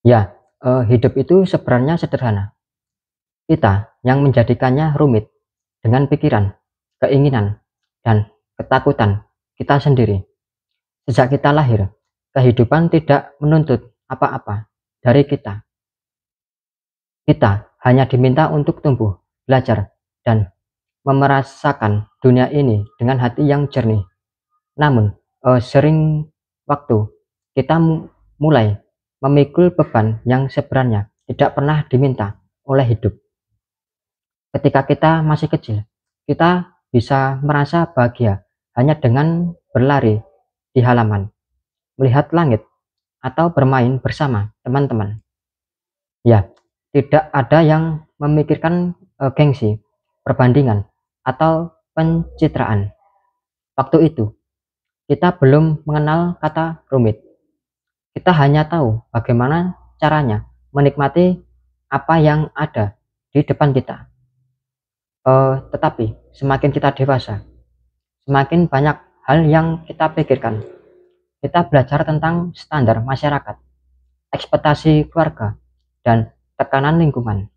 Ya, hidup itu sebenarnya sederhana. Kita yang menjadikannya rumit dengan pikiran, keinginan, dan ketakutan kita sendiri. Sejak kita lahir, kehidupan tidak menuntut apa-apa dari kita. Kita hanya diminta untuk tumbuh, belajar, dan merasakan dunia ini dengan hati yang jernih. Namun, sering waktu kita mulai memikul beban yang sebenarnya tidak pernah diminta oleh hidup. Ketika kita masih kecil, kita bisa merasa bahagia hanya dengan berlari di halaman, melihat langit, atau bermain bersama teman-teman. Ya, tidak ada yang memikirkan gengsi, perbandingan, atau pencitraan. Waktu itu, kita belum mengenal kata rumit. Kita hanya tahu bagaimana caranya menikmati apa yang ada di depan kita. Tetapi semakin kita dewasa, semakin banyak hal yang kita pikirkan. Kita belajar tentang standar masyarakat, ekspektasi keluarga, dan tekanan lingkungan.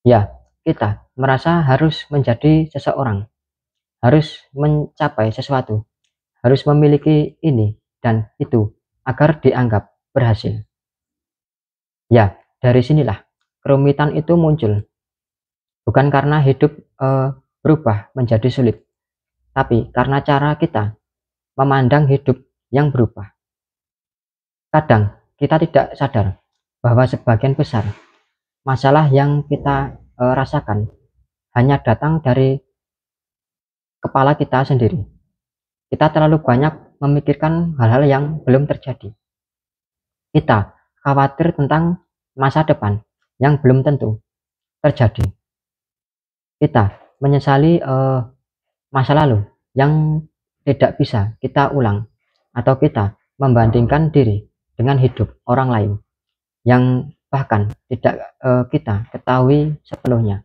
Ya, kita merasa harus menjadi seseorang, harus mencapai sesuatu, harus memiliki ini dan itu agar dianggap berhasil. Ya, dari sinilah kerumitan itu muncul. Bukan karena hidup berubah menjadi sulit, tapi karena cara kita memandang hidup yang berubah. Kadang kita tidak sadar bahwa sebagian besar masalah yang kita rasakan hanya datang dari kepala kita sendiri. Kita terlalu banyak memikirkan hal-hal yang belum terjadi. Kita khawatir tentang masa depan yang belum tentu terjadi. Kita menyesali masa lalu yang tidak bisa kita ulang, atau kita membandingkan diri dengan hidup orang lain yang bahkan tidak kita ketahui sepenuhnya.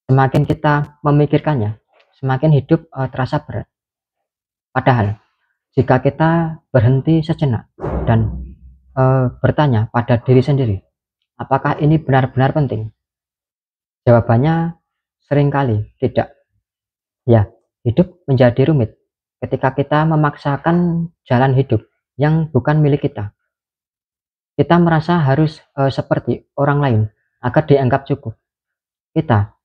Semakin kita memikirkannya, semakin hidup terasa berat. Padahal jika kita berhenti sejenak dan bertanya pada diri sendiri, apakah ini benar-benar penting? Jawabannya seringkali tidak. Ya, hidup menjadi rumit ketika kita memaksakan jalan hidup yang bukan milik kita. Kita merasa harus seperti orang lain agar dianggap cukup. Kita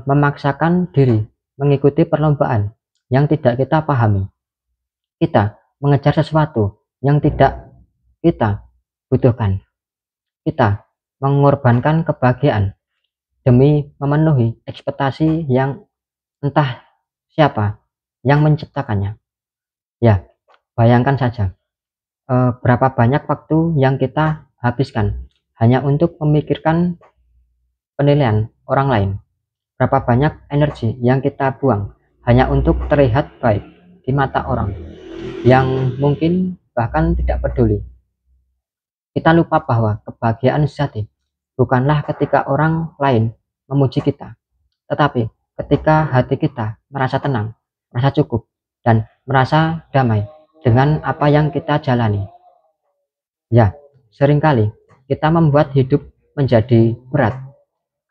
memaksakan diri mengikuti perlombaan yang tidak kita pahami. Kita mengejar sesuatu yang tidak kita butuhkan. Kita mengorbankan kebahagiaan demi memenuhi ekspektasi yang entah siapa yang menciptakannya. Ya, bayangkan saja berapa banyak waktu yang kita habiskan hanya untuk memikirkan penilaian orang lain. Berapa banyak energi yang kita buang hanya untuk terlihat baik di mata orang yang mungkin bahkan tidak peduli. Kita lupa bahwa kebahagiaan sejati bukanlah ketika orang lain memuji kita, tetapi ketika hati kita merasa tenang, merasa cukup, dan merasa damai dengan apa yang kita jalani. Ya, seringkali kita membuat hidup menjadi berat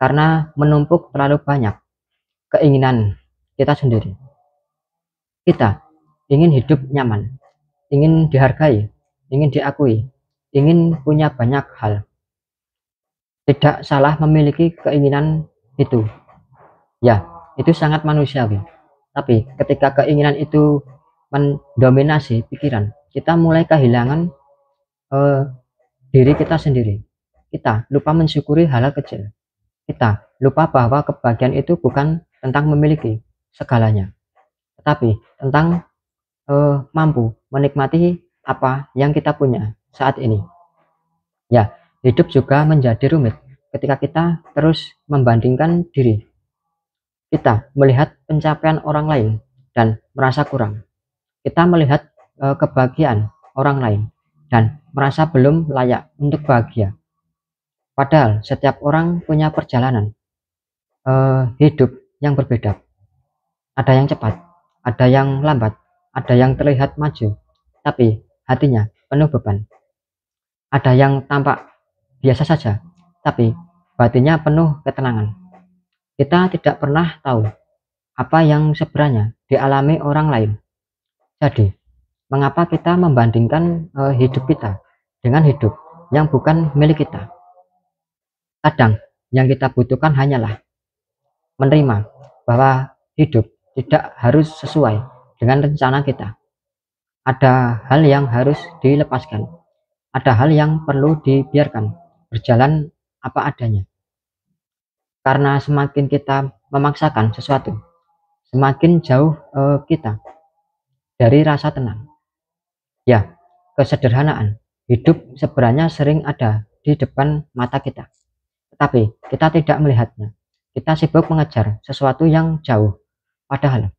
karena menumpuk terlalu banyak keinginan kita sendiri. Kita ingin hidup nyaman, ingin dihargai, ingin diakui, ingin punya banyak hal. Tidak salah memiliki keinginan itu. Ya, itu sangat manusiawi. Tapi ketika keinginan itu mendominasi pikiran, kita mulai kehilangan diri kita sendiri. Kita lupa mensyukuri hal-hal kecil. Kita lupa bahwa kebahagiaan itu bukan tentang memiliki segalanya, tetapi tentang mampu menikmati apa yang kita punya saat ini. Ya, hidup juga menjadi rumit ketika kita terus membandingkan diri. Kita melihat pencapaian orang lain dan merasa kurang. Kita melihat kebahagiaan orang lain dan merasa belum layak untuk bahagia. Padahal setiap orang punya perjalanan hidup yang berbeda. Ada yang cepat, ada yang lambat, ada yang terlihat maju, tapi hatinya penuh beban. Ada yang tampak biasa saja, tapi batinnya penuh ketenangan. Kita tidak pernah tahu apa yang sebenarnya dialami orang lain. Jadi, mengapa kita membandingkan hidup kita dengan hidup yang bukan milik kita? Kadang yang kita butuhkan hanyalah menerima bahwa hidup tidak harus sesuai dengan rencana kita. Ada hal yang harus dilepaskan, ada hal yang perlu dibiarkan berjalan apa adanya. Karena semakin kita memaksakan sesuatu, semakin jauh kita dari rasa tenang. Ya, kesederhanaan hidup sebenarnya sering ada di depan mata kita, tetapi kita tidak melihatnya. Kita sibuk mengejar sesuatu yang jauh, padahal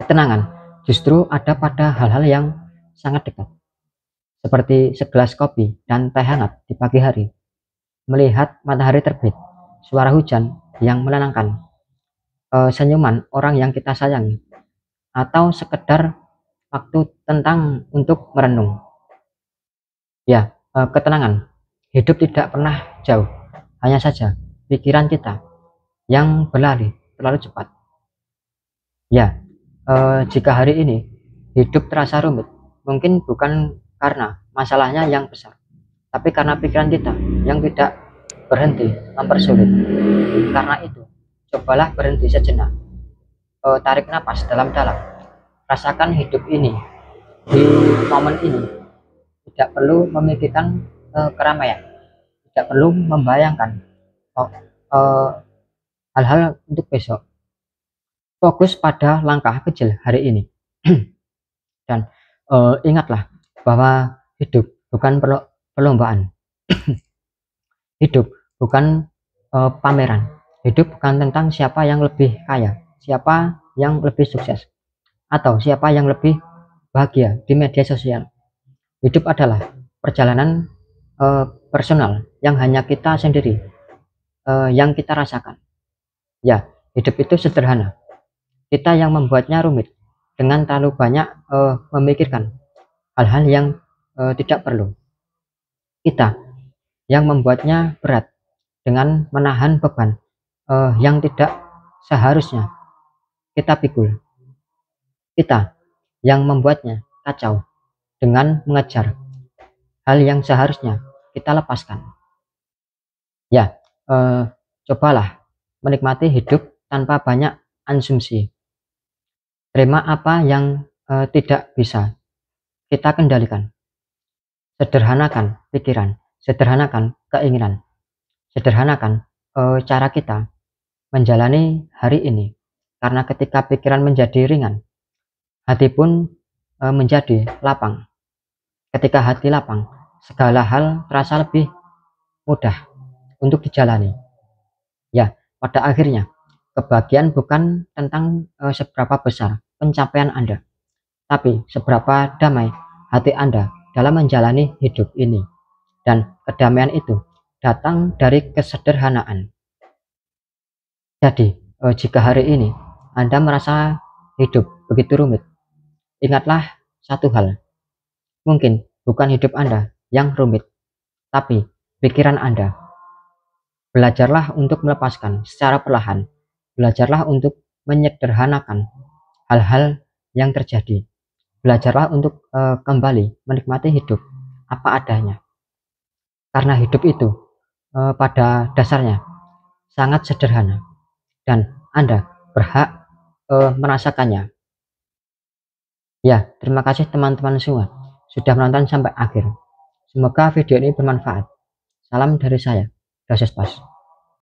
ketenangan justru ada pada hal-hal yang sangat dekat, seperti segelas kopi dan teh hangat di pagi hari, melihat matahari terbit, suara hujan yang menenangkan, senyuman orang yang kita sayangi, atau sekedar waktu tentang untuk merenung. Ya, ketenangan hidup tidak pernah jauh, hanya saja pikiran kita yang berlari terlalu cepat. Ya, jika hari ini hidup terasa rumit, mungkin bukan karena masalahnya yang besar, tapi karena pikiran kita yang tidak berhenti mempersulit. Karena itu, cobalah berhenti sejenak, tarik napas dalam-dalam, rasakan hidup ini. Di momen ini tidak perlu memikirkan keramaian, tidak perlu membayangkan oh, hal-hal untuk besok. Fokus pada langkah kecil hari ini. Dan ingatlah bahwa hidup bukan perlombaan. Hidup bukan pameran. Hidup bukan tentang siapa yang lebih kaya, siapa yang lebih sukses, atau siapa yang lebih bahagia di media sosial. Hidup adalah perjalanan personal yang hanya kita sendiri yang kita rasakan. Ya, hidup itu sederhana. Kita yang membuatnya rumit dengan terlalu banyak memikirkan hal-hal yang tidak perlu. Kita yang membuatnya berat dengan menahan beban yang tidak seharusnya kita pikul. Kita yang membuatnya kacau dengan mengejar hal yang seharusnya kita lepaskan. Ya, cobalah menikmati hidup tanpa banyak asumsi. Terima apa yang tidak bisa kita kendalikan. Sederhanakan pikiran, sederhanakan keinginan, sederhanakan cara kita menjalani hari ini. Karena ketika pikiran menjadi ringan, hati pun menjadi lapang. Ketika hati lapang, segala hal terasa lebih mudah untuk dijalani. Ya, pada akhirnya kebahagiaan bukan tentang seberapa besar pencapaian Anda, tapi seberapa damai hati Anda dalam menjalani hidup ini. Dan kedamaian itu datang dari kesederhanaan. Jadi, jika hari ini Anda merasa hidup begitu rumit, ingatlah satu hal. Mungkin bukan hidup Anda yang rumit, tapi pikiran Anda. Belajarlah untuk melepaskan secara perlahan. Belajarlah untuk menyederhanakan hal-hal yang terjadi. Belajarlah untuk kembali menikmati hidup apa adanya. Karena hidup itu pada dasarnya sangat sederhana dan Anda berhak merasakannya. Ya, terima kasih teman-teman semua sudah menonton sampai akhir. Semoga video ini bermanfaat. Salam dari saya, Dasus Pas.